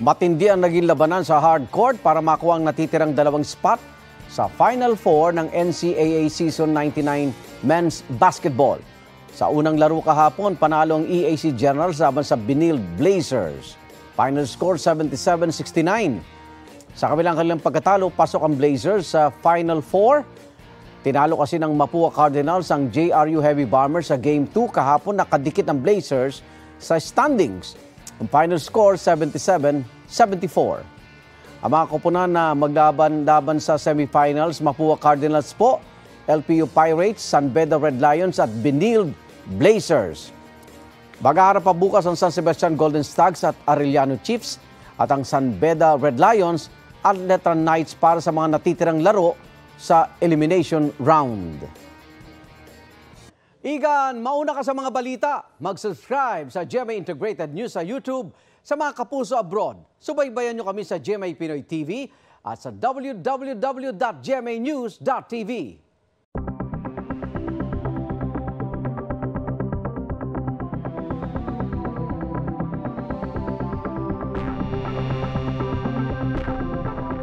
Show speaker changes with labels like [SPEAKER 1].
[SPEAKER 1] Matindi ang naging labanan sa hard court para makuha ang natitirang dalawang spot sa Final Four ng NCAA Season 99 Men's Basketball. Sa unang laro kahapon, panalo ang EAC Generals laban sa Benilde Blazers. Final score 77-69. Sa kanilang pagkatalo, pasok ang Blazers sa Final Four. Tinalo kasi ng Mapua Cardinals ang JRU Heavy Bombers sa Game 2 kahapon, nakadikit ang Blazers sa standings. Ang final score 77-74. Ang mga koponan na maglaban sa semifinals, Mapua Cardinals po, LPU Pirates, San Beda Red Lions at Benilde Blazers. Maghaharap pa bukas ang San Sebastian Golden Stags at Arellano Chiefs at ang San Beda Red Lions at Letran Knights para sa mga natitirang laro sa elimination round. Igan, mauna ka sa mga balita. Mag-subscribe sa GMA Integrated News sa YouTube. Sa mga kapuso abroad, subaybayan nyo kami sa GMA Pinoy TV at sa www.gmanews.tv.